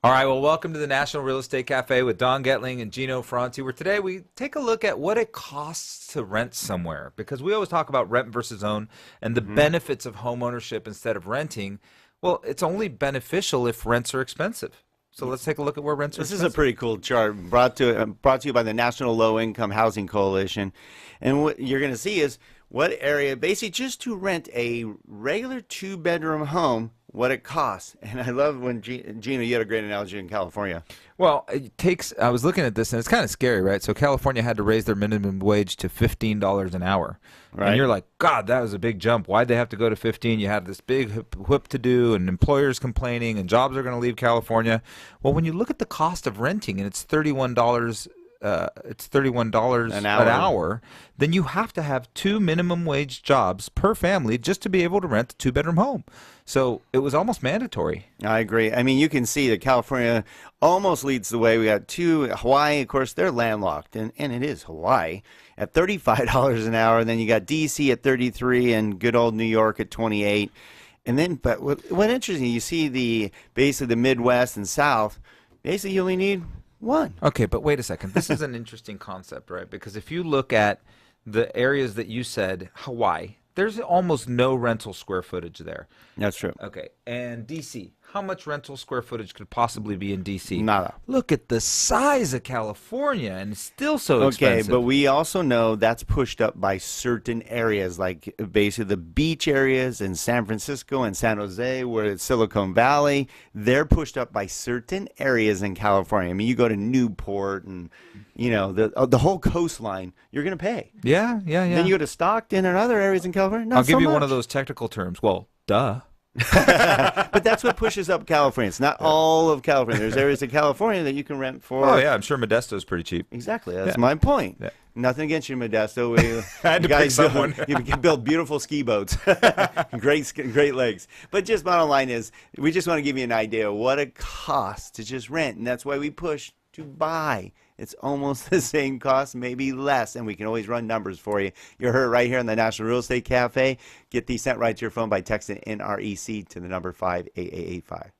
All right, well, welcome to the National Real Estate Cafe with Don Getling and Gino Franti, where today we take a look at what it costs to rent somewhere, because we always talk about rent versus own and the benefits of home ownership instead of renting. Well, it's only beneficial if rents are expensive. So let's take a look at where rents are This is expensive. a pretty cool chart brought to you by the National Low Income Housing Coalition. And what you're going to see is what area, basically just to rent a regular 2-bedroom home, what it costs. And I love when, Gino, you had a great analogy in California. Well, I was looking at this, and it's kind of scary, right? So California had to raise their minimum wage to $15 an hour. Right. And you're like, God, that was a big jump. Why'd they have to go to 15? You had this big whip to do, and employers complaining, and jobs are going to leave California. Well, when you look at the cost of renting, and it's $31 an hour, then you have to have 2 minimum wage jobs per family just to be able to rent a 2-bedroom home. So it was almost mandatory. I agree. I mean, you can see that California almost leads the way. We got Hawaii, of course, they're landlocked, and it is Hawaii at $35 an hour. And then you got D.C. at $33 and good old New York at $28. And then, but what interesting, you see basically the Midwest and South, basically you only need one. Okay, but wait a second. This is an interesting concept, right? Because if you look at the areas that you said, Hawaii, there's almost no rental square footage there. That's true. Okay, and D.C., how much rental square footage could possibly be in D.C.? Nada. Look at the size of California, and it's still so expensive. Okay, but we also know that's pushed up by certain areas, like basically the beach areas in San Francisco and San Jose, where it's Silicon Valley. They're pushed up by certain areas in California. I mean, you go to Newport and, you know, the whole coastline, you're going to pay. Yeah. Then you go to Stockton and other areas in California, not I'll give so you one much. of those technical terms. Well, duh. But that's what pushes up California. It's not all of California. There's areas of California that you can rent for. Oh, yeah, I'm sure Modesto's pretty cheap. Exactly. That's my point. Yeah. Nothing against you, Modesto. I had to pick someone. You can build beautiful ski boats. Great lakes. But just bottom line is, we just want to give you an idea of what it costs to just rent. And that's why we push to buy. It's almost the same cost, maybe less, and we can always run numbers for you. You heard it right here on the National Real Estate Cafe. Get these sent right to your phone by texting NREC to the number 58885.